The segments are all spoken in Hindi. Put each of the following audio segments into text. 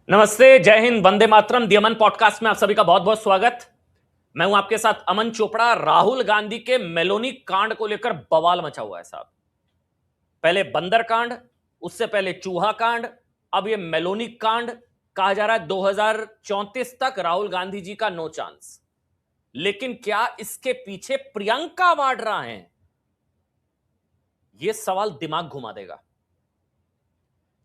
नमस्ते, जय हिंद, वंदे मातरम। दी अमन पॉडकास्ट में आप सभी का बहुत बहुत स्वागत। मैं हूं आपके साथ अमन चोपड़ा। राहुल गांधी के मेलोनी कांड को लेकर बवाल मचा हुआ है साहब। पहले बंदर कांड, उससे पहले चूहा कांड, अब ये मेलोनी कांड। कहा जा रहा है 2034 तक राहुल गांधी जी का नो चांस। लेकिन क्या इसके पीछे प्रियंका वाड्रा हैं? यह सवाल दिमाग घुमा देगा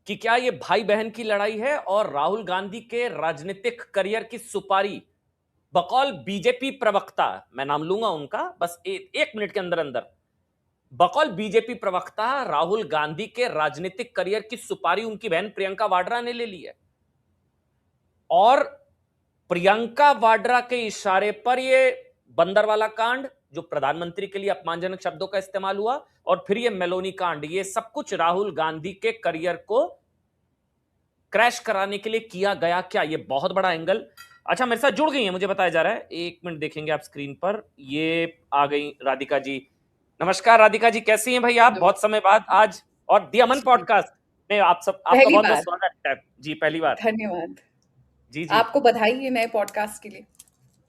कि क्या यह भाई बहन की लड़ाई है और राहुल गांधी के राजनीतिक करियर की सुपारी बकौल बीजेपी प्रवक्ता, मैं नाम लूंगा उनका बस एक मिनट के अंदर अंदर, बकौल बीजेपी प्रवक्ता राहुल गांधी के राजनीतिक करियर की सुपारी उनकी बहन प्रियंका वाड्रा ने ले ली है। और प्रियंका वाड्रा के इशारे पर यह बंदर वाला कांड, जो प्रधानमंत्री के लिए अपमानजनक शब्दों का इस्तेमाल हुआ, और फिर यह मेलोनी कांड, यह सब कुछ राहुल गांधी के करियर को क्रैश कराने के लिए किया गया। क्या यह बहुत बड़ा एंगल? अच्छा, मेरे साथ जुड़ गई है, मुझे बताया जा रहा है, एक मिनट देखेंगे आप स्क्रीन पर। ये आ गई राधिका जी। नमस्कार राधिका जी, कैसी हैं भाई आप? बहुत समय बाद आज, और दी अमन पॉडकास्ट में आपका पहली बहुत बहुत बार। स्वागत है जी, पहली बार। धन्यवाद। जी जी, आपको बधाई है नए पॉडकास्ट के लिए।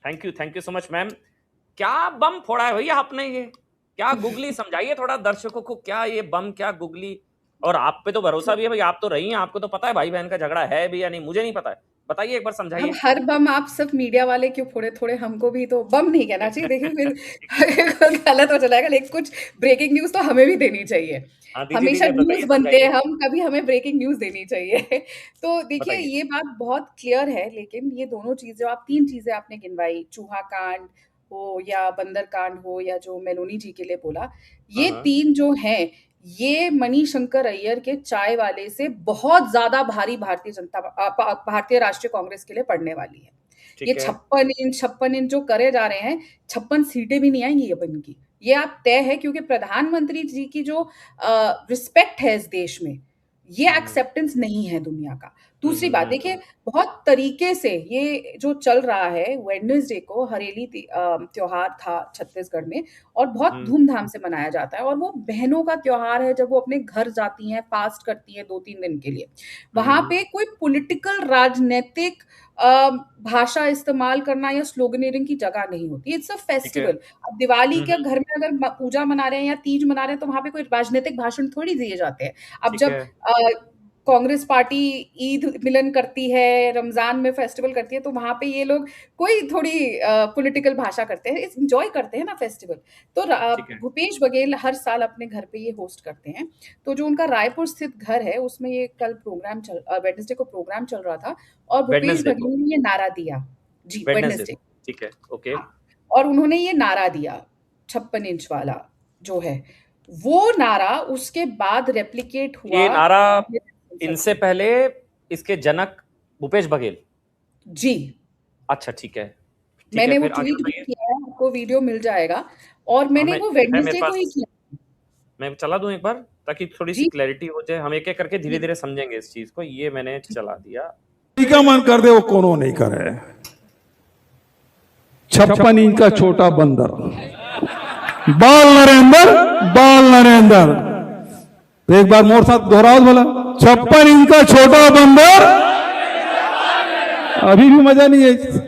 Thank you so much ma'am. क्या बम फोड़ा है भैया आपने? ये क्या गुगली, समझाइए थोड़ा दर्शकों को, क्या ये बम, क्या गुगली? और आप पे तो भरोसा भी है भाई, आप तो रही हैं, आपको तो पता है भाई बहन का झगड़ा है भी या नहीं, मुझे नहीं पता है। बताइए एक बार, हम समझाइए। हर बम आप सब मीडिया वाले क्यों फोड़े, थोड़े हमको भी तो बम नहीं कहना चाहिए। देखिए फिर ठीक है। गलत हो जाएगा, लेकिन कुछ ब्रेकिंग न्यूज़ तो हमें भी देनी चाहिए। हाँ दीजिए हमेशा दीजिए, न्यूज़ बताइए, बनते हैं समझाइए। हम, कभी हमें ब्रेकिंग न्यूज़ देनी चाहिए। तो देखिए बताइए। ये बात बहुत क्लियर है, लेकिन ये दोनों चीज़ें, आप 3 चीज़ें आपने गिनवाई, चूहा कांड हो या बंदर कांड हो या जो मेलोनी जी के लिए बोला, हाँ ये हाँ। 3 जो हैं, ये मणिशंकर अय्यर के चाय वाले से बहुत ज़्यादा भारी भारतीय राष्ट्रीय कांग्रेस के लिए पड़ने वाली है। ये ठीक है। 56 इंच जो करे जा रहे हैं, 56 सीटें भी नहीं आएँगी अब इनकी। ये आप तय है, क्योंकि प्रधानमंत्री जी की जो रिस्पेक्ट है इस देश में, ये हम्म एक्सेप्टेंस नहीं है दुनिया का। हम्म दूसरी हम्म बात हम्म देखिए, हम्म बहुत तरीके से ये जो चल रहा है, वेडनेसडे को हरेली त्योहार था छत्तीसगढ़ में, और बहुत हम्म, धूमधाम से मनाया जाता है, और वो बहनों का त्योहार है, जब वो अपने घर जाती हैं, फास्ट करती हैं 2-3 दिन के लिए। वहाँ हम्म, पे कोई पॉलिटिकल, राजनैतिक भाषा इस्तेमाल करना या स्लोगनेरिंग की जगह नहीं होती। इट्स अ ठीक है। फेस्टिवल। अब दिवाली के हम्म, घर में अगर पूजा मना रहे हैं या तीज मना रहे हैं, तो वहाँ पे कोई राजनीतिक भाषण थोड़ी दिए जाते हैं। अब ठीक जब है। कांग्रेस पार्टी ईद मिलन करती है, रमज़ान में फेस्टिवल करती है, तो वहाँ पे ये लोग कोई थोड़ी पॉलिटिकल भाषा करते हैं, इस एन्जॉय करते हैं ना फेस्टिवल। तो ठीक है। भूपेश बघेल हर साल अपने घर पे ये होस्ट करते हैं। तो जो उनका रायपुर स्थित घर है, उसमें ये कल वेडनेसडे को प्रोग्राम चल रहा था, और भूपेश वेडनेसडे को? बघेल ने ये नारा दिया। जी, वेडनेसडे वेडनेसडे। को, ठीक है, ओके। हाँ, और उन्होंने ये नारा दिया, 56 इंच वाला जो है, वो नारा उसके बाद रेप्लिकेट हुआ ये नारा संसद इनसे में। पहले इसके जनक भूपेश बघेल? जी, अच्छा, ठीक है। ठीक है, मैंने वो फिर आगे ट्वीट भी बताइए। किया है, आपको वीडियो मिल जाएगा, और हाँ, मैंने मैं वो है मेरे वेडनेसडे को ही पास। किया। मैं चला दूं एक बार, ताकि थोड़ी सी जी, क्लैरिटी हो जाए, हम एक एक करके धीरे जी, धीरे समझेंगे इस चीज को। ये मैंने जी। चला दिया। का मन कर दे वो कोनो नहीं करे। 56 इंच का छोटा बंदर, बाल नरेंद्र, बाल नरेंद्र। तो एक बार मोर साथ दोहराओ बोला, 56 इंच का छोटा बंदर। अभी भी मजा नहीं है।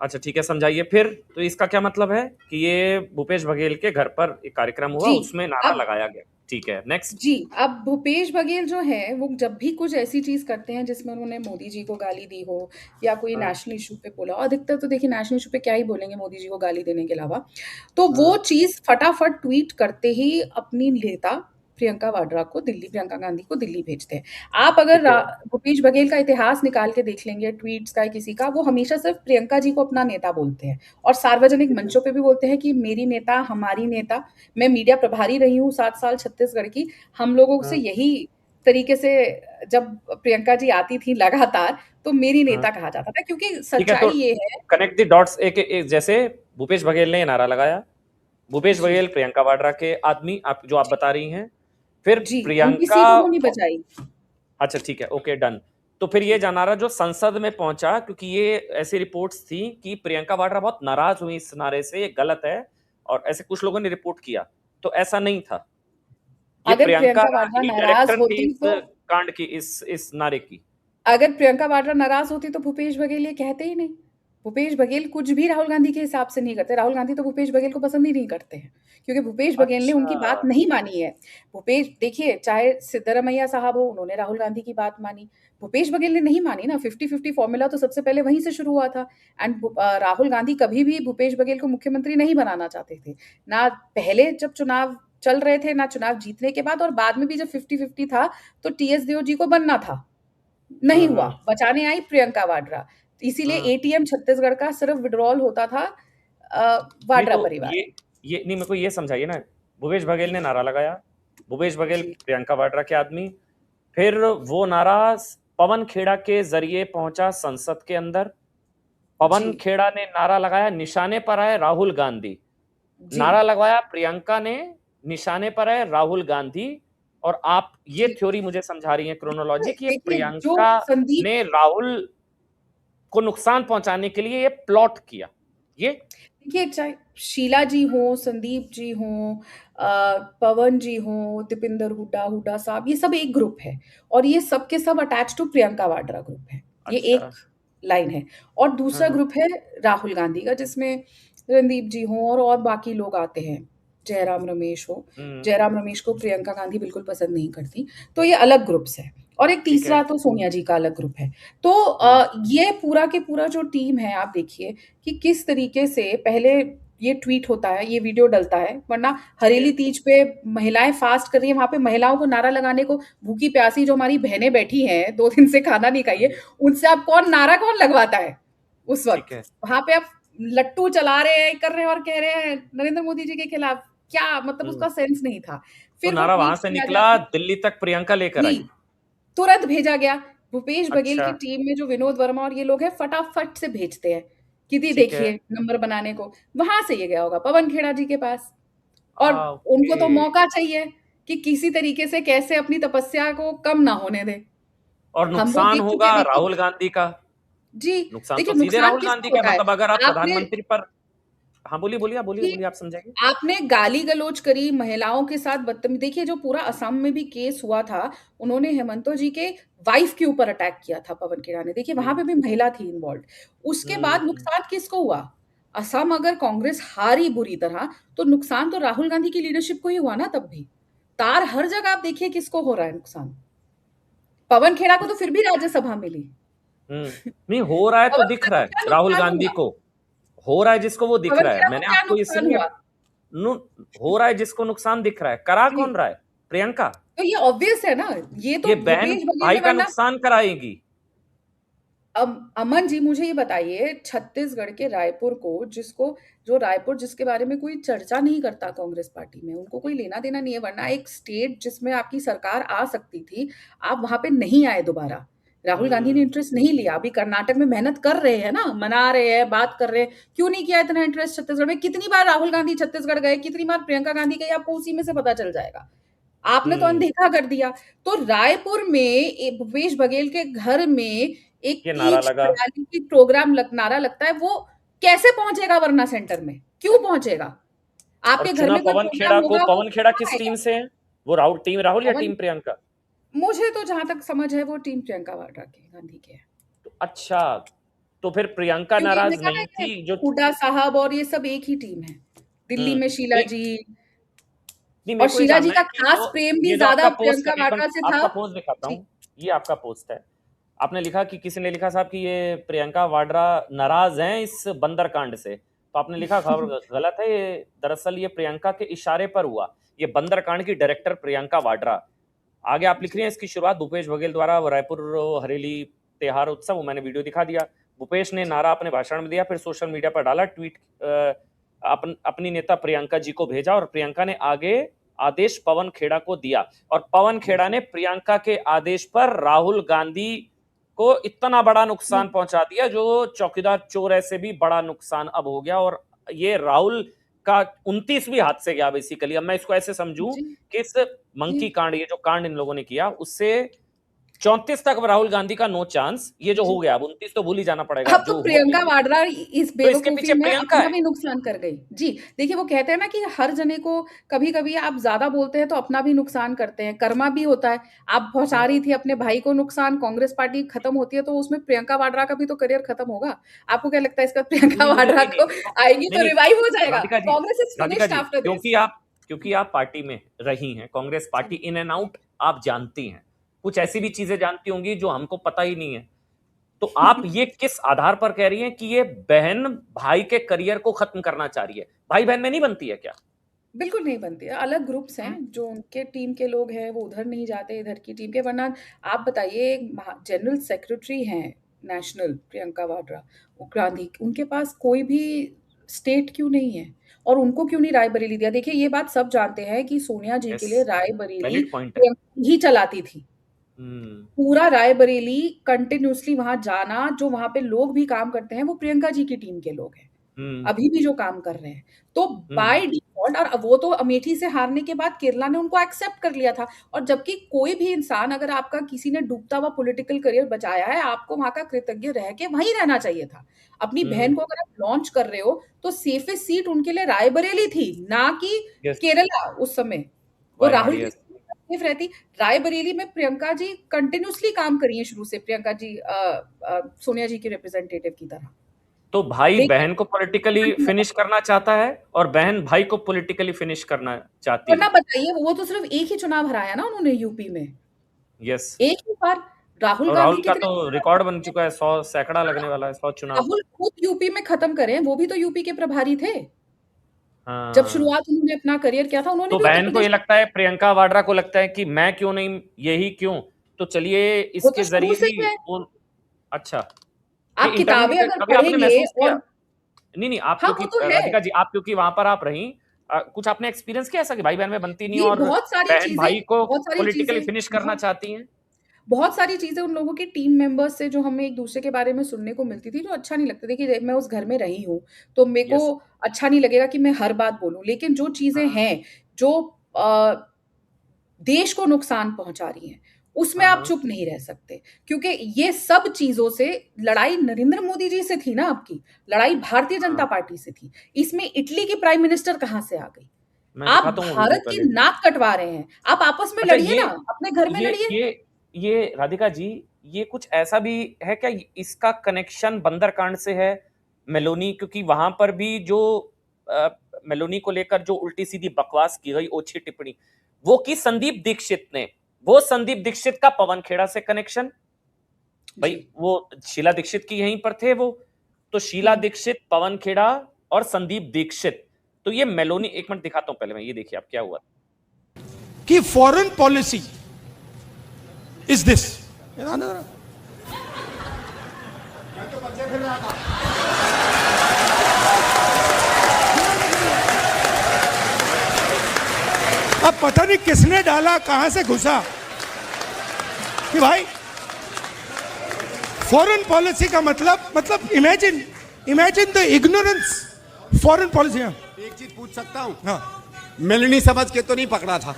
अच्छा ठीक है, समझाइए फिर। तो इसका क्या मतलब है कि ये भूपेश बघेल के घर पर एक कार्यक्रम हुआ, जी, उसमें नारा अब लगाया गया। ठीक है, नेक्स्ट। जी, अब भूपेश बघेल जो हैं, वो जब भी कुछ ऐसी चीज़ करते हैं जिसमें उन्होंने मोदी जी को गाली दी हो, या कोई हाँ नेशनल इश्यू पे बोला हो, अधिकतर तो देखिए नेशनल इश्यू पे क्या ही बोलेंगे मोदी जी को गाली देने के अलावा, तो वो हाँ चीज़ फटाफट ट्वीट करते ही अपनी नेता प्रियंका गांधी को दिल्ली भेजते हैं। आप अगर ठीक है। भूपेश बघेल का इतिहास निकाल के देख लेंगे, ट्वीट्स का किसी का, वो हमेशा सिर्फ प्रियंका जी को अपना नेता बोलते हैं, और सार्वजनिक ठीक है। मंचों पे भी बोलते हैं कि मेरी नेता, हमारी नेता। मैं मीडिया प्रभारी रही हूँ 7 साल छत्तीसगढ़ की। हम लोगों से हाँ यही तरीके से, जब प्रियंका जी आती थी लगातार, तो मेरी हाँ, नेता कहा जाता था, क्योंकि ठीक है। तो सच्चाई ये है। कनेक्ट द डॉट्स, एक जैसे भूपेश बघेल ने ये नारा लगाया, भूपेश जी, बघेल प्रियंका वाड्रा के आदमी, आप जो आप जी, बता रही हैं, फिर जी, उनकी प्रियंका। सीट उन्होंने बचाई। अच्छा ठीक है, ओके, डन। तो फिर ये जी, नारा जो संसद में पहुंचा, क्योंकि ये ऐसी रिपोर्ट्स थी कि प्रियंका वाड्रा बहुत नाराज हुई इस नारे से, ये गलत है, और ऐसे कुछ लोगों ने रिपोर्ट किया। तो ऐसा नहीं था, ये अगर प्रियंका प्रियंका वाड्रा ही नाराज़ डायरेक्टर थी होती इस तो कांड की, इस नारे की। अगर प्रियंका वाड्रा नाराज होती तो भूपेश बघेल ये कहते ही नहीं। भूपेश बघेल कुछ भी राहुल गांधी के हिसाब से नहीं करते। राहुल गांधी तो भूपेश बघेल को पसंद ही नहीं करते हैं, क्योंकि भूपेश बघेल ने उनकी बात अच्छा। नहीं मानी है। भूपेश देखिए, चाहे सिद्धरमैया साहब हो, उन्होंने राहुल गांधी की बात मानी। भूपेश बघेल ने नहीं मानी ना। 50-50 फॉर्मूला तो सबसे पहले वहीं से शुरू हुआ था। एंड राहुल गांधी कभी भी भूपेश बघेल को मुख्यमंत्री नहीं बनाना चाहते थे, ना पहले जब चुनाव चल रहे थे, ना चुनाव जीतने के बाद, और बाद में भी जब 50-50 था तो टीएस देव जी को बनना था, नहीं हुआ। बचाने आई प्रियंका वाड्रा। इसीलिए एटीएम छत्तीसगढ़ का सिर्फ विड्रॉल होता था वाड्रा तो परिवार। ये नहीं, मेरे को ये समझाइए ना, भूपेश बघेल ने नारा लगाया, भूपेश बघेल जी। प्रियंका वाड्रा के आदमी, फिर वो नारा पवन खेड़ा के जरिए पहुंचा संसद के अंदर। पवन जी। खेड़ा ने नारा लगाया निशाने पर आए राहुल गांधी, जी। नारा लगवाया प्रियंका ने निशाने पर आए राहुल गांधी। और आप ये जी। थ्योरी मुझे समझा रही है क्रोनोलॉजी कि ये देखिए, जो प्रियंका संदीप ने राहुल को नुकसान पहुंचाने के लिए ये प्लॉट किया। ये देखिए, चाहे शीला जी हो, संदीप जी हो, पवन जी हो, दीपिंदर हुड्डा साहब, ये सब एक ग्रुप है, और ये सब के सब attach to Priyanka Vadra group है। ये अच्छा। एक लाइन है। और दूसरा ग्रुप है राहुल गांधी का, जिसमें रणदीप जी हो और बाकी लोग आते हैं। जयराम रमेश हो। जयराम रमेश को प्रियंका गांधी बिल्कुल पसंद नहीं करती, तो ये अलग ग्रुप्स है। और एक तीसरा तो सोनिया जी का अलग ग्रुप है। तो ये पूरा के पूरा जो टीम है, आप देखिए कि किस तरीके से पहले ये ट्वीट होता है, ये वीडियो डलता है, वरना हरेली तीज पे महिलाएं फास्ट कर रही है, वहां पे महिलाओं को नारा लगाने को, भूखी प्यासी जो हमारी बहनें बैठी हैं 2 दिन से खाना नहीं खाई है, उनसे आप नारा कौन लगवाता है उस वक्त? वहां पे आप लट्टू चला रहे हैं, कर रहे हैं और कह रहे हैं नरेंद्र मोदी जी के खिलाफ, क्या मतलब उसका सेंस नहीं था। तो फिर नारा वहां से निकला, दिल्ली तक प्रियंका लेकर आई, तुरंत भेजा गया। भूपेश बघेल अच्छा। की टीम में जो विनोद वर्मा और ये लोग हैं, फटाफट से भेजते हैं कि दी देखिए नंबर बनाने को। वहां से ये गया होगा पवन खेड़ा जी के पास, और उनको तो मौका चाहिए कि किसी तरीके से कैसे अपनी तपस्या को कम ना होने दे। और नुकसान होगा राहुल गांधी का। जी, नुकसान तो सीधे राहुल गांधी का, मतलब अगर आप प्रधानमंत्री पर, हाँ बोलिए आप समझाइए। आपने गाली गलोच करी, महिलाओं के साथ बदतमीजी। देखिए, जो पूरा असम में भी केस हुआ था, उन्होंने हेमंतो जी के वाइफ के ऊपर अटैक किया था पवन खेड़ा ने। देखिए, वहां पे भी महिला थी इन्वॉल्व। उसके बाद नुकसान किसको हुआ? असम अगर कांग्रेस हारी बुरी तरह, तो नुकसान तो राहुल गांधी की लीडरशिप को ही हुआ ना। तब भी तार हर जगह आप देखिए किसको हो रहा है नुकसान। पवन खेड़ा को तो फिर भी राज्यसभा मिली। नहीं हो रहा है तो दिख रहा है राहुल गांधी को, हो रहा है जिसको वो दिख रहा है। मैंने आपको इसलिए हो रहा है जिसको नुकसान दिख रहा है, करा कौन रहा है? प्रियंका। तो ये ऑब्वियस है ना, ये तो बहन भाई का नुकसान कराएगी। अमन जी, मुझे ये बताइए, छत्तीसगढ़ के रायपुर को, जिसके बारे में कोई चर्चा नहीं करता कांग्रेस पार्टी में, उनको कोई लेना देना नहीं है, वरना एक स्टेट जिसमें आपकी सरकार आ सकती थी, आप वहां पे नहीं आए दोबारा। राहुल गांधी ने इंटरेस्ट नहीं लिया। अभी कर्नाटक में मेहनत कर रहे हैं ना, मना रहे हैं, बात कर रहे हैं, क्यों नहीं किया इतना इंटरेस्ट छत्तीसगढ़ में? कितनी बार राहुल गांधी छत्तीसगढ़ गए, कितनी बार प्रियंका गांधी गई, आपको उसी में से पता चल जाएगा। आपने तो अनदेखा कर दिया। तो रायपुर में भूपेश बघेल के घर में एक प्रोग्राम नारा लगता है, वो कैसे पहुंचेगा वरना सेंटर में? क्यों पहुंचेगा? आपके घर में पवन खेड़ा किस टीम से है? वो राहुल या टीम प्रियंका? मुझे तो जहां तक समझ है वो टीम प्रियंका वाड्रा के, गांधी के है। अच्छा, तो फिर प्रियंका नाराज नहीं थी? जो हुड्डा साहब और ये सब एक ही टीम है। दिल्ली में शीला जी, और शीला जी का खास प्रेम भी ज्यादा प्रियंका वाड्रा से था। आपका पोस्ट दिखाता हूँ, ये आपका पोस्ट है। आपने लिखा कि किसी ने लिखा साहब कि ये प्रियंका वाड्रा नाराज हैं इस बंदरकांड से, तो आपने लिखा खबर गलत है, ये दरअसल ये प्रियंका के इशारे पर हुआ। ये बंदरकांड की डायरेक्टर प्रियंका वाड्रा। आगे आप लिख रही हैं इसकी शुरुआत भूपेश बघेल द्वारा रायपुर हरेली त्योहार उत्सव, वो मैंने वीडियो दिखा दिया। भूपेश ने नारा अपने भाषण में दिया, फिर सोशल मीडिया पर डाला, ट्वीट अपनी नेता प्रियंका जी को भेजा, और प्रियंका ने आगे आदेश पवन खेड़ा को दिया, और पवन खेड़ा ने प्रियंका के आदेश पर राहुल गांधी को इतना बड़ा नुकसान पहुंचा दिया, जो चौकीदार चोर से भी बड़ा नुकसान अब हो गया। और ये राहुल का 29वीं हाथ से गया बेसिकली। अब मैं इसको ऐसे समझूं कि इस मंकी कांड, ये जो कांड इन लोगों ने किया, उससे 34 तक राहुल गांधी का नो चांस, ये जो हो गया अब 29 तो भूल ही जाना पड़ेगा। अब तो प्रियंका वाड्रा इस तो इसके पीछे बेवकूफी में प्रियंका अपना है। भी नुकसान कर गई। जी, देखिए वो कहते हैं ना कि हर जने को कभी-कभी आप ज़्यादा बोलते हैं तो अपना भी नुकसान करते हैं, कर्मा भी होता है। आप पहुँचा रही थी अपने भाई को नुकसान, कांग्रेस पार्टी खत्म होती है तो उसमें प्रियंका वाड्रा का भी तो करियर खत्म होगा। आपको क्या लगता है इसका प्रियंका नहीं, नहीं, वाड्रा नहीं, को नहीं, आएगी तो नहीं, रिवाइव हो जाएगा? Radhika ji, Congress is Radhika finished ji, after this. क्योंकि आप पार्टी में रही हैं, Congress party in and out आप जानती हैं, कुछ ऐसी भी चीजें जानती होंगी जो हमको पता ही नहीं है। तो आप ये किस आधार पर कह रही हैं कि ये बहन भाई के करियर को खत्म करना चाह रही है? भाई बहन में नहीं बनती है क्या? बिल्कुल नहीं बनती है। अलग ग्रुप्स हैं, जो उनके टीम के लोग हैं, वो उधर नहीं जाते, इधर की टीम के। वरना आप बताइए, एक जनरल सेक्रेटरी हैं नेशनल, प्रियंका वाड्रा, वो गांधी, उनके पास कोई भी स्टेट क्यों नहीं है? और उनको क्यों नहीं रायबरेली दिया? देखिए, ये बात सब जानते हैं कि सोनिया जी के लिए रायबरेली वैलिड पॉइंट है। प्रियंका ही चलाती थी। पूरा रायबरेली कंटिन्यूअसली वहां जाना, जो वहां पे लोग भी काम करते हैं वो प्रियंका जी की टीम के लोग हैं, अभी भी जो काम कर रहे हैं। तो बाय डिफॉल्ट, और वो तो अमेठी से हारने के बाद केरला ने उनको एक्सेप्ट कर लिया था। और जबकि कोई भी इंसान, अगर आपका किसी ने डूबता हुआ पॉलिटिकल करियर बचाया है, आपको वहां का कृतज्ञ रह के वहीं रहना चाहिए था। अपनी बहन को अगर आप लॉन्च कर रहे हो तो सेफेस्ट सीट उनके लिए रायबरेली थी, ना कि केरला। उस समय वो राहुल की सेफ रहती। रायबरेली में प्रियंका जी कंटिन्यूसली काम करी है शुरू से, प्रियंका जी सोनिया जी की रिप्रेजेंटेटिव की तरह। तो भाई बहन को पॉलिटिकली फिनिश करना चाहता है और बहन भाई को पॉलिटिकली फिनिश करना चाहती है। वरना बताइए, वो तो सिर्फ एक ही चुनाव हराया ना उन्होंने यूपी में। यस, एक ही बार। राहुल राहुल गांधी का तो रिकॉर्ड बन चुका है, 100 सैकड़ा लगने वाला है, 100 चुनाव। राहुल खुद यूपी में खत्म करें, वो भी तो यूपी के प्रभारी थे। हाँ। जब शुरुआत उन्होंने अपना करियर किया था, उन्होंने तो भी बहन को ये लगता है, प्रियंका वाड्रा को लगता है कि मैं क्यों नहीं, यही क्यों, तो चलिए इसके जरिए ही वो। अच्छा, आप किताबें अगर पढ़ेंगे और नहीं आप हाँ, क्योंकि राधिका जी, आप क्योंकि वहां पर आप रही, कुछ आपने एक्सपीरियंस किया ऐसा कि भाई बहन में बनती नहीं और बहन भाई को पॉलिटिकली फिनिश करना चाहती हैं? बहुत सारी चीजें उन लोगों के टीम मेंबर्स से जो हमें एक दूसरे के बारे में सुनने को मिलती थी, जो अच्छा नहीं लगता। देखिए, मैं उस घर में रही हूँ, तो मेरे को अच्छा नहीं लगेगा कि मैं हर बात बोलूं, लेकिन जो चीजें हैं जो देश को नुकसान पहुंचा रही हैं, उसमें आप चुप नहीं रह सकते। क्योंकि ये सब चीजों से लड़ाई नरेंद्र मोदी जी से थी ना, आपकी लड़ाई भारतीय जनता पार्टी से थी। इसमें इटली की प्राइम मिनिस्टर कहां से आ गई? आप भारत की नाक कटवा रहे हैं। आप आपस में लड़िए ना, अपने घर में लड़िए। ये राधिका जी, ये कुछ ऐसा भी है क्या, इसका कनेक्शन बंदरकांड से है, मेलोनी? क्योंकि वहां पर भी जो मेलोनी को लेकर जो उल्टी सीधी बकवास की गई, ओछी टिप्पणी, वो की संदीप दीक्षित ने। वो संदीप दीक्षित का पवन खेड़ा से कनेक्शन, भाई वो शीला दीक्षित की यहीं पर थे वो, तो शीला दीक्षित, पवन खेड़ा और संदीप दीक्षित। तो ये मेलोनी, एक मिनट दिखाता हूं पहले मैं, ये देखिए आप क्या हुआ कि फॉरेन पॉलिसी इज दिस। अब पता नहीं किसने डाला, कहां से घुसा कि भाई फॉरेन पॉलिसी का मतलब imagine the ignorance foreign policy. एक चीज पूछ सकता हूं? हाँ, मेलनी समझ के तो नहीं पकड़ा था?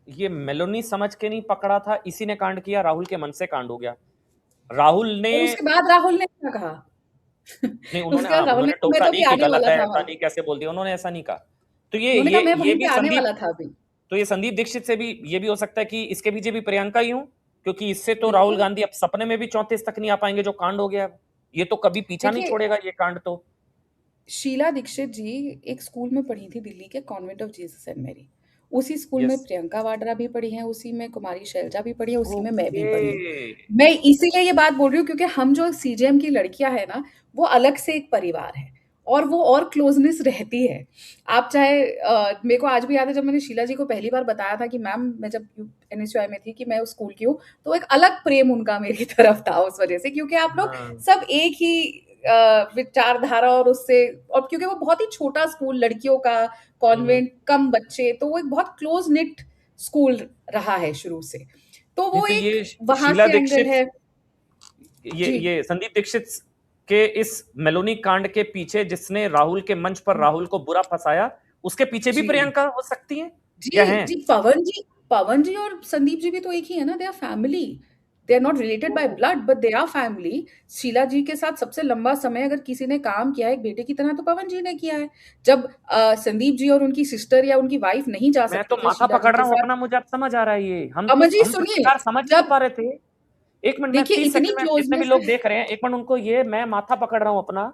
ये मेलोनी समझ के नहीं पकड़ा था, इसी ने कांड किया, राहुल के मन से कांड हो गया। राहुल ने, उसके बाद राहुल ने क्या कहा? नहीं उन्होंने टोका नहीं कि गलत है, ऐसा नहीं कैसे बोल दिया, उन्होंने ऐसा नहीं कहा। तो ये भी संदीप, तो ये संदीप दीक्षित से भी ये भी हो सकता है कि इसके पीछे भी प्रियंका ही हूं, क्योंकि इससे तो राहुल गांधी अब सपने में भी 34 तक नहीं आ पाएंगे, जो कांड हो गया ये तो कभी पीछा नहीं छोड़ेगा ये कांड। तो शीला दीक्षित जी एक स्कूल में पढ़ी थी, दिल्ली के convent of Jesus and Mary. उसी स्कूल में प्रियंका वाड्रा भी पढ़ी है, उसी में कुमारी शैलजा भी पढ़ी है, उसी में मैं भी पढ़ी हूँ। मैं इसीलिए ये बात बोल रही हूँ क्योंकि हम जो सीजेएम की लड़कियां हैं ना, वो अलग से एक परिवार है और वो और क्लोजनेस रहती है। आप चाहे मेरे को आज भी याद है, जब मैंने शीला जी को पहली बार बताया था कि मैम मैं जब NSUI में थी कि मैं उस स्कूल की हूँ, तो एक अलग प्रेम उनका मेरी तरफ था उस वजह से, क्योंकि आप लोग सब एक ही विचारधारा और उससे, और क्योंकि वो बहुत ही छोटा स्कूल, लड़कियों का कॉन्वेंट, कम बच्चे, तो वो एक बहुत क्लोज निट स्कूल रहा है शुरू से। तो वो एक वहां से एंगल है। ये संदीप दीक्षित के इस मेलोनी कांड के पीछे, जिसने राहुल के मंच पर राहुल को बुरा फंसाया, उसके पीछे भी प्रियंका हो सकती है। क्या जी हैं? जी पवन जी और संदीप जी भी तो एक ही है ना, they are family, they are not related by blood but they are family. Sheila ji के साथ सबसे लंबा समय अगर किसी ने काम किया है एक बेटे की तरह तो पवन जी ने किया है। जब संदीप जी और उनकी सिस्टर या उनकी वाइफ नहीं जा मैं सकते तो थे माथा शीला जी पकड़ के रहा हूँ साथ। अपना, मुझे अब समझ आ रहा है ये। अमन जी हम तो सुनिए, सरकार समझ ही नहीं जब पा रहे थे। 1 मिनट, मैं देखिए 30 इतनी सेकंड में, जितने भी क्लोजनेस लोग देख रहे हैं, 1 मिनट उनको ये, मैं माथा पकड़ रहा हूँ अपना।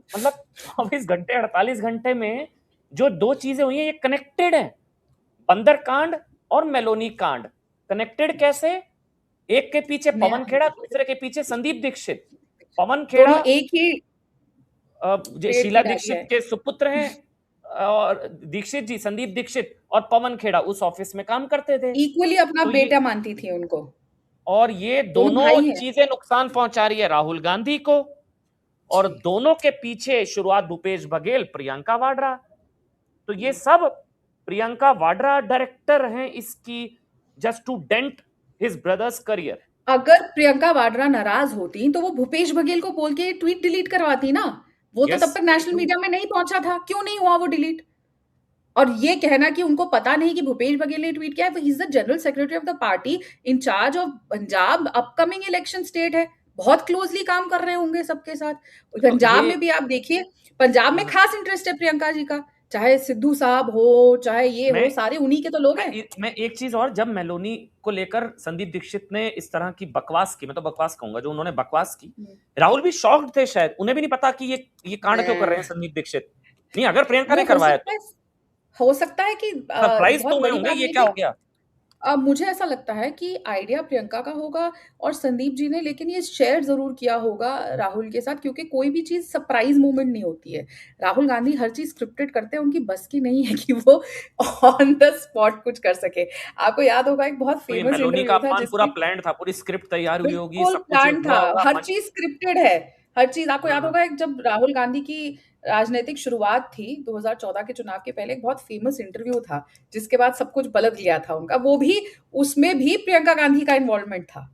मतलब 24 घंटे, 48 घंटे में जो 2 चीजें हुई हैं ये कनेक्टेड है। बंदर कांड और मेलोनी कांड कनेक्टेड कैसे? एक के पीछे नया पवन खेड़ा, दूसरे के पीछे संदीप दीक्षित। पवन दोनों खेड़ा एक ही पेड़ शीला की डाली दीक्षित है। के सुपुत्र हैं, और दीक्षित जी, संदीप दीक्षित और पवन खेड़ा उस ऑफिस में काम करते थे। इक्वली अपना तो ये, बेटा मानती थी उनको। और ये दोनों दोनों भाई हैं। चीजें नुकसान पहुंचा रही है राहुल गांधी को, और जी दोनों के पीछे शुरुआत भूपेश बघेल, प्रियंका वाड्रा। तो ये सब प्रियंका वाड्रा डायरेक्टर हैं इसकी, just to dent his brother's career. अगर प्रियंका वाड्रा नाराज होती तो वो भूपेश बघेल को बोल के ट्वीट डिलीट करवाती ना। वो तो यस, तब तक नेशनल मीडिया में नहीं पहुंचा था, क्यों नहीं हुआ वो डिलीट? और ये कहना कि उनको पता नहीं कि भूपेश बघेल ने ट्वीट किया है, he is the general secretary of the party in charge of Punjab, upcoming election state है, बहुत क्लोजली काम कर रहे होंगे सबके साथ। तो पंजाब ये, में भी आप देखिए, पंजाब में खास इंटरेस्ट है प्रियंका जी का, चाहे सिद्धू साहब हो चाहे ये मैं हो, सारे उन्हीं के तो लोग हैं। मैं एक चीज और, जब मेलोनी को लेकर संदीप दीक्षित ने इस तरह की बकवास की, मैं तो बकवास कहूंगा, जो उन्होंने बकवास की, राहुल भी शॉक्ड थे शायद, उन्हें भी नहीं पता कि ये कांड क्यों कर रहे हैं संदीप दीक्षित। नहीं, अगर प्रियंका वो ने करवाया तो हो सकता है कि सरप्राइज बहुत तो हुए बड़ी होंगे, बात ये नहीं क्या थी। हो गया। मुझे ऐसा लगता है कि आइडिया प्रियंका का होगा और संदीप जी ने, लेकिन ये शेयर ज़रूर किया होगा राहुल के साथ, क्योंकि कोई भी चीज़ सरप्राइज़ मोमेंट नहीं होती है। राहुल गांधी हर चीज़ स्क्रिप्टेड करते हैं, उनकी बस की नहीं है कि वो ऑन द स्पॉट कुछ कर सके। आपको याद होगा एक बहुत तो ये फेमस मेलोनी का इंटरव्यू था अपमान पूरा जिसमें प्लान था, पूरी स्क्रिप्ट तैयार हुई होगी, बिल्कुल सब कुछ प्लान था, हुआ होगा हर मंच। चीज़ स्क्रिप्टेड है, हर चीज़। आपको याद हाँ, होगा एक जब राहुल गांधी की राजनीतिक शुरुआत थी 2014 के चुनाव के पहले, एक बहुत फेमस इंटरव्यू था, जिसके बाद सब कुछ पलट गया था उनका। वो भी, उसमें भी प्रियंका गांधी का इन्वॉल्वमेंट था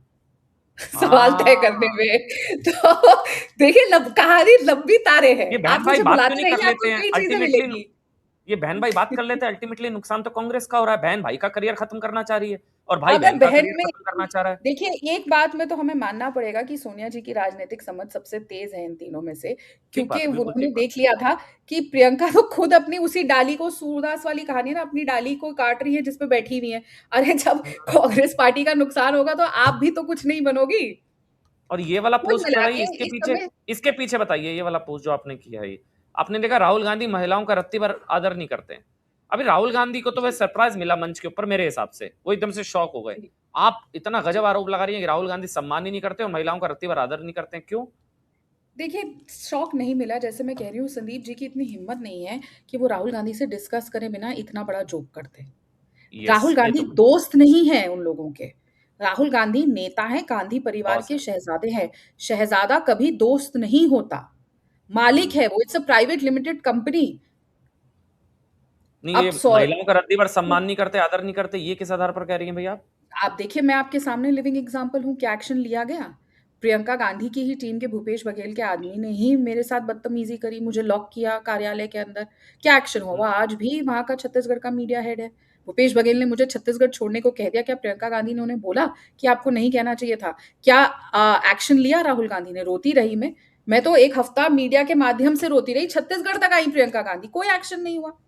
सवाल तय करने हाँ, में। तो देखिए, कहानी लंबी तारे है, ये बहन आप भाई मुझे बात क्यों बुलाते नहीं कर रहिए, लेते आपको हैं कई चीजें अल्टीमेटली? मिलेंगी। ये बहन भाई बात कर लेते हैं, अल्टीमेटली नुकसान तो कांग्रेस का हो रहा है। बहन भाई का करियर खत्म करना चाह रही है, और भाई अगर बहन का बहन करियर में, खत्म करना चाह रहा है। देखिए एक बात में तो हमें मानना पड़ेगा कि सोनिया जी की राजनीतिक समझ सबसे तेज है इन तीनों में से, ठीक बात क्योंकि है, बिल्कुल उन्होंने ठीक बात देख लिया था कि प्रियंका तो खुद अपनी उसी डाली को, सूरदास वाली कहानी है ना, अपनी डाली को काट रही है जिसपे बैठी हुई है। अरे जब है। कांग्रेस पार्टी का नुकसान होगा तो आप भी तो कुछ नहीं बनोगी। और ये वाला कुल पोस्ट मिला बताइए, के इसके इस पीछे, समय इसके पीछे बताइए, ये वाला पोस्ट जो आपने किया है, ये आपने देखा राहुल गांधी महिलाओं का रत्ती भर आदर नहीं करते हैं। अभी राहुल गांधी को तो वह सरप्राइज मिला मंच के ऊपर, मेरे हिसाब से वो एकदम से शॉक हो गए। आप इतना गजब आरोप लगा रही हैं कि राहुल गांधी सम्मान ही नहीं करते और महिलाओं का रत्ती भर आदर नहीं करते हैं, क्यों? देखिए, शौक नहीं मिला, जैसे मैं कह रही हूँ, संदीप जी की इतनी हिम्मत नहीं है कि वो राहुल गांधी से डिस्कस करे बिना इतना बड़ा जोक करते। यस, राहुल ये गांधी तो दोस्त नहीं है उन लोगों के। राहुल गांधी नेता हैं, गांधी परिवार बॉस के है। शहजादे हैं। शहजादा कभी दोस्त नहीं होता, मालिक है वो, it's a private limited company. नहीं, अब ये महिलाओं का रत्ती भर सम्मान नहीं करते, आदर नहीं करते, ये किस आधार पर कह रही हैं भैया आप? आप देखिए, मैं आपके सामने लिविंग एग्जांपल हूँ, क्या एक्शन लिया गया? प्रियंका गांधी की ही टीम के भूपेश बघेल के आदमी ने ही मेरे साथ बदतमीजी करी, मुझे लॉक किया कार्यालय के अंदर। क्या एक्शन हुआ? आज भी वहां का छत्तीसगढ़ का मीडिया हेड है। भूपेश बघेल ने मुझे छत्तीसगढ़ छोड़ने को कह दिया। क्या प्रियंका गांधी ने उन्हें बोला कि आपको नहीं कहना चाहिए था? क्या एक्शन लिया राहुल गांधी ने? रोती रही मैं तो एक हफ्ता मीडिया के माध्यम से रोती रही, छत्तीसगढ़ तक आई प्रियंका गांधी, कोई एक्शन नहीं हुआ।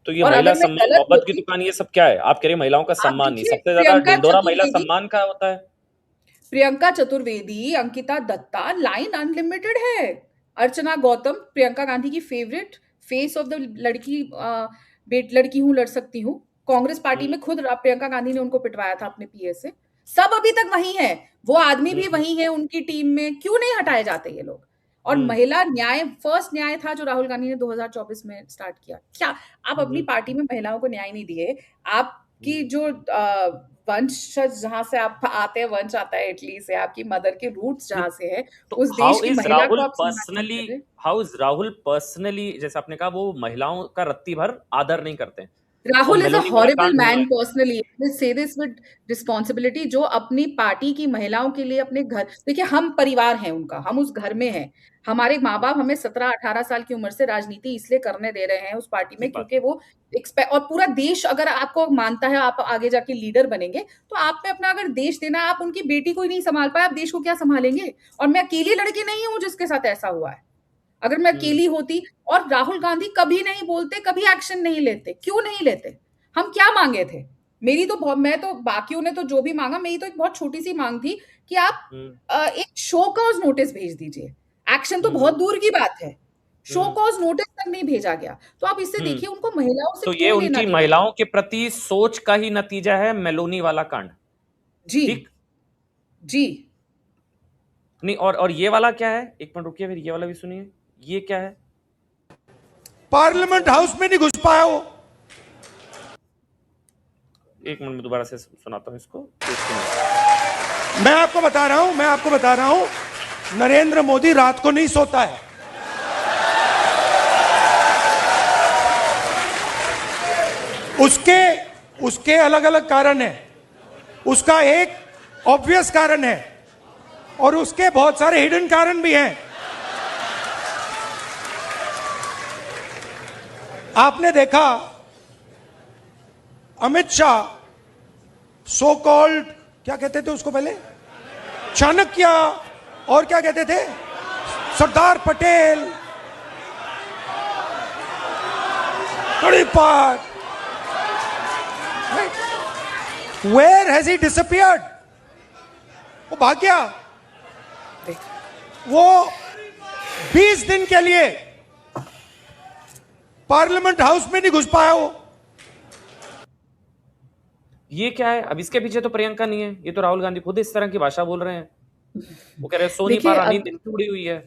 तो ये और महिला अगर मैं सम्मान, गलत मोहब्बत की होती, दुकान, ये सब क्या है? आप कह रहे हैं महिलाओं का आप सम्मान नहीं, देखिए सबसे ज्यादा ढिंढोरा महिला प्रियंका सम्मान का होता है। चतुर्वेदी, अंकिता दत्ता, लाइन अनलिमिटेड है। अर्चना गौतम, प्रियंका गांधी की फेवरेट फेस ऑफ द लड़की, लड़की हूँ लड़ सकती हूँ। कांग्रेस पार्टी में खुद प्रियंका गांधी ने उनको पिटवाया था अपने पीए से। सब अभी तक वही है, वो आदमी भी वही है उनकी टीम में। क्यों नहीं हटाए जाते ये लोग? और महिला न्याय, फर्स्ट न्याय था जो राहुल गांधी ने 2024 में स्टार्ट किया। क्या आप अपनी पार्टी में महिलाओं को न्याय नहीं दिए? आपकी जो वंश जहां से आप आते हैं, वंश आता है इटली से, आपकी मदर के रूट्स जहां से है, तो उस देश की महिला को आप सम्मान नहीं पर्सनली कर रहे। हाउ इज राहुल पर्सनली, जैसे आपने कहा, वो महिलाओं का रत्ती भर आदर नहीं करते हैं, राहुल इज अ मेलोनी वाला हॉरिबल कांड हुआ मैन है। पर्सनली, से दिस विद रिस्पॉन्सिबिलिटी, जो अपनी पार्टी की महिलाओं के लिए अपने घर, देखिए हम परिवार हैं उनका, हम उस घर में हैं, हमारे माँ बाप हमें 17-18 साल की उम्र से राजनीति इसलिए करने दे रहे हैं उस पार्टी में ठीक बात। क्योंकि वो और पूरा देश अगर आपको मानता है आप आगे जाके लीडर बनेंगे, तो आप में अपना अगर देश देना, आप उनकी बेटी को ही नहीं संभाल पाए, आप देश को क्या संभालेंगे? और मैं अकेली लड़की नहीं हूं जिसके साथ ऐसा हुआ है। अगर मैं अकेली होती, और राहुल गांधी कभी नहीं बोलते, कभी एक्शन नहीं लेते, क्यों नहीं लेते? हम क्या मांगे थे? मेरी तो बहुत, मैं तो, बाकियों ने तो जो भी मांगा, मेरी तो एक बहुत छोटी सी मांग थी कि आप एक शो कॉज नोटिस भेज दीजिए। एक्शन तो बहुत दूर की बात है, शो कॉज नोटिस तक नहीं भेजा गया। तो आप इससे देखिए उनको महिलाओं से तो ये क्यों लेना उनकी देना? महिलाओं के प्रति सोच का ही नतीजा है मेलोनी वाला कांड। जी ठीक। जी। नहीं, और ये वाला क्या है? एक मिनट रुकिए, फिर ये वाला भी सुनिए। ये क्या है? पार्लियामेंट हाउस में नहीं घुस पाया वो। एक मिनट में दोबारा से सुनाता हूं इसको। मैं आपको बता रहा हूं, नरेंद्र मोदी रात को नहीं सोता है। उसके अलग अलग कारण है। उसका एक ऑब्वियस कारण है और उसके बहुत सारे हिडन कारण भी हैं। आपने देखा अमित शाह, सो कॉल्ड, क्या कहते थे उसको पहले, चाणक्य, और क्या कहते थे, सरदार पटेल, तड़ीपार, वेयर हैज ही डिसअपियर्ड? वो भाग गया। वो 20 दिन के लिए पार्लियामेंट हाउस में नहीं घुस पाया वो। ये क्या है? अब इसके पीछे तो प्रियंका नहीं है, ये तो राहुल गांधी खुद इस तरह की भाषा बोल रहे हैं। वो कह रहे हैं सो नहीं पा रहा, नींद इनकी उड़ी हुई है,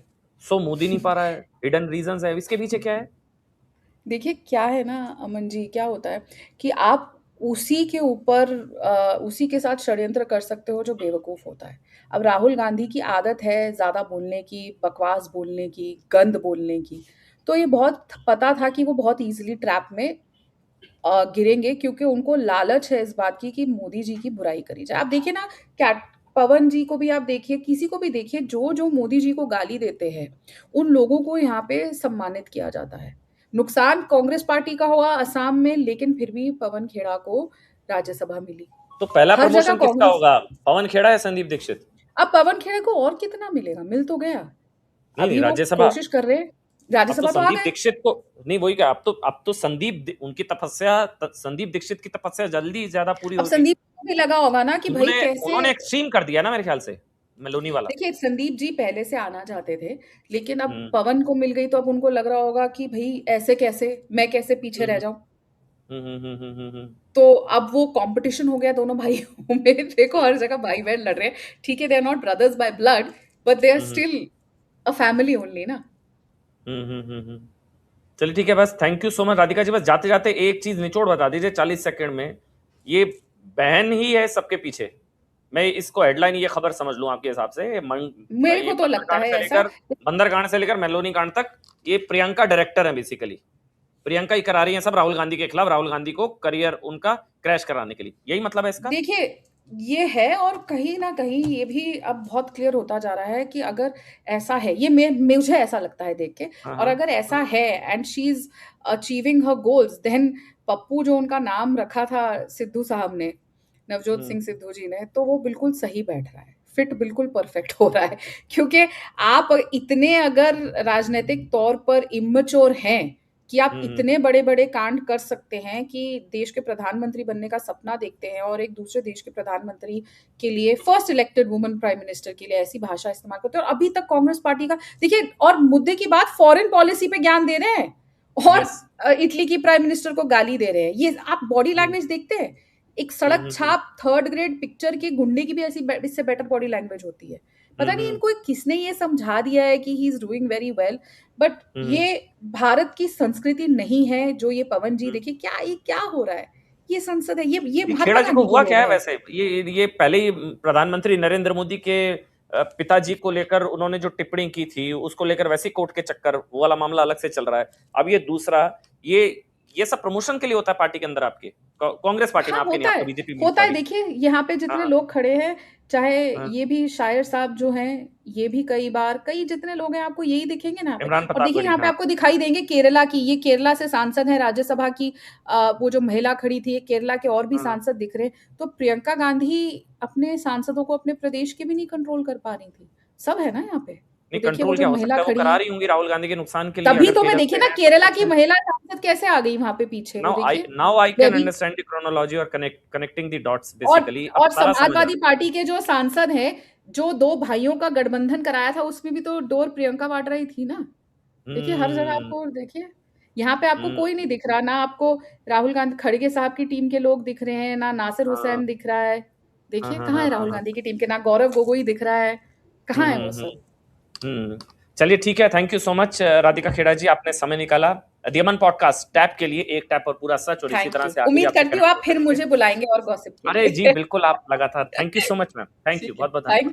सो मोदी नहीं पा रहा है, हिडन रीजंस है। इसके पीछे क्या है? देखिए क्या है ना अमन जी, क्या होता है कि आप उसी के ऊपर उसी के साथ षड्यंत्र कर सकते हो जो बेवकूफ होता है। अब राहुल गांधी की आदत है ज्यादा बोलने की, बकवास बोलने की, गंद बोलने की, तो ये बहुत पता था कि वो बहुत इजीली ट्रैप में गिरेंगे, क्योंकि उनको लालच है इस बात की कि मोदी जी की बुराई करी जाए। आप देखिए ना, कैट पवन जी को भी आप देखिए, किसी को भी देखिए, जो जो मोदी जी को गाली देते हैं उन लोगों को यहाँ पे सम्मानित किया जाता है। नुकसान कांग्रेस पार्टी का हुआ असम में, लेकिन फिर भी पवन खेड़ा को राज्यसभा मिली। तो पहला हर जगह प्रमोशन किसका कांग्रेस, होगा, पवन खेड़ा या संदीप दीक्षित? अब पवन खेड़ा को और कितना मिलेगा, मिल तो गया, नहीं अभी वो राज्यसभा। कोशिश कर रहे हैं, अब तो राज्यसभा तो आ संदीप गए। दीक्षित को नहीं, वही क्या, अब तो उनकी तपस्या, संदीप दीक्षित की तपस्या जल्दी ज्यादा पूरी अब होगी। संदीप को भी लगा होगा ना कि भाई कैसे, उन्होंने एक्सट्रीम कर दिया ना मेरे ख्याल से मेलोनी वाला। देखिए संदीप जी पहले से आना चाहते थे, लेकिन अब पवन को मिल गई तो अब उनको लग रहा होगा कि भाई ऐसे कैसे, मैं कैसे पीछे रह जाऊं। तो अब वो कंपटीशन हो गया दोनों भाइयों में। देखो हर जगह भाई बहन लड़ रहे हैं, ठीक है, they are not brothers by blood, but they are still a family only ना। चलिए ठीक है, बस thank you so much Radhika ji. बस जाते जाते एक चीज निचोड़ बता दीजिए 40 सेकंड में, ये बहन ही है सबके पीछे। मैं इसको हेडलाइन ये खबर समझ लूं आपके हिसाब से, मेरे को तो लगता है ऐसा, बंदरगांड से लेकर मेलोनी कांड तक ये प्रियंका डायरेक्टर है बेसिकली। प्रियंका ही करा रही है सब राहुल गांधी के खिलाफ, राहुल गांधी को करियर उनका क्रैश कराने के लिए, यही मतलब है इसका। देखिए ये है, और कहीं ना कहीं ये भी अब बहुत क्लियर होता जा रहा है कि अगर ऐसा है, ये मुझे ऐसा लगता है देख के, और अगर ऐसा है and she is achieving her goals, then Pappu जो उनका नाम रखा था सिद्धू साहब ने, नवजोत सिंह सिद्धू जी ने, तो वो बिल्कुल सही बैठ रहा है, फिट बिल्कुल परफेक्ट हो रहा है। क्योंकि आप इतने अगर राजनीतिक तौर पर इमेच्योर हैं कि आप इतने बड़े बड़े कांड कर सकते हैं कि देश के प्रधानमंत्री बनने का सपना देखते हैं और एक दूसरे देश के प्रधानमंत्री के लिए, first elected woman prime minister के लिए ऐसी भाषा इस्तेमाल करते हैं, और अभी तक कांग्रेस पार्टी का देखिए, और मुद्दे की बात फॉरेन पॉलिसी पे ज्ञान दे रहे हैं और इटली की प्राइम मिनिस्टर को गाली दे रहे हैं। ये आप बॉडी लैंग्वेज देखते हैं, एक सड़क छाप 3rd ग्रेड पिक्चर के गुंडे की भी ऐसी इससे बेटर बॉडी लैंग्वेज होती है। पता नहीं इनको किसने ये समझा दिया है कि he is doing very well, but ये भारत की संस्कृति नहीं है जो ये पवन जी, देखिए ये क्या हो रहा है, ये संसद है, ये खेड़ा जी को हुआ क्या है वैसे? ये पहले ही प्रधानमंत्री नरेंद्र मोदी के पिताजी को लेकर उन्होंने जो टिप्पणी की थी उसको लेकर वैसे कोर्ट के चक्कर, वो वाला मामला अलग से चल रहा है। अब ये दूसरा, ये सब प्रमोशन के लिए होता है पार्टी के अंदर आपके? कांग्रेस पार्टी में हाँ, आपके नहीं, होता आपका है, बीजेपी में, होता है। सॉरी। देखिए, यहाँ पे जितने हाँ, लोग खड़े हैं, चाहे हाँ। ये भी शायर साहब जो हैं, ये भी कई जितने लोग हैं, आपको यही दिखेंगे ना यहाँ पे। इमरान और देखिए, प्रतापगढ़ी, यहाँ पे हाँ। आपको दिखाई देंगे केरला की, ये केरला से सांसद हैं राज्यसभा की, वो जो महिला खड़ी थी, केरला के और भी हाँ। सांसद दिख रहे हैं। तो प्रियंका गांधी अपने सांसदों को अपने प्रदेश के भी नहीं कंट्रोल कर पा रही थी। सब है ना यहाँ पे। तो नहीं, देखिए, वो कंट्रोल जो क्या हो महिला सकता है, वो खड़ी करा है, रही होंगी राहुल गांधी के नुकसान के लिए, तभी अगर तो मैं केरल देखिए से ना हैं, तो केरला कुछ की महिला सांसद कैसे आ गई वहां पे पीछे, वो नाउ आई देखिए। नाउ आई वे कैन अभी अंडरस्टैंड द क्रोनोलॉजी और कनेक्टिंग द डॉट्स और बेसिकली, अब और सारा समझ आ समाजवादी रहा पार्टी के जो सांसद हैं, जो 2 भाइयों का गठबंधन कराया था, उसमें भी तो डोर प्रियंका वाड्रा ही थी ना। है। देखिए, हर जगह आपको देखिए, यहाँ पे आपको कोई नहीं हम्म, दिख रहा, ना आपको राहुल गांधी खड़गे साहब की टीम के लोग दिख रहे हैं, ना नासिर हाँ, हुसैन दिख रहा है। हाँ, देखिए, हाँ, कहाँ हाँ, है हाँ, राहुल हाँ। गांधी की टीम के, ना गौरव गोगोई दिख रहा है, कहाँ है वो हम्म, सब? हम्म। चलिए ठीक है, thank you so much Radhika Khera ji, आपने समय निकाला दियमन पॉडकास्ट टैप के लिए, एक टैप और पूरा सच, और इसी थैंक तरह यू। से आगे भी उम्मीद आपसे करती हूँ कनेक्ट आप हो फिर सकते हैं। मुझे बुलाएँगे और गॉसिप के अरे जी लिए। बिल्कुल, आप लगातार, thank you so much ma'am, thank you, ठीक है, बहुत बहुत थैंक धन्यवाद। यू।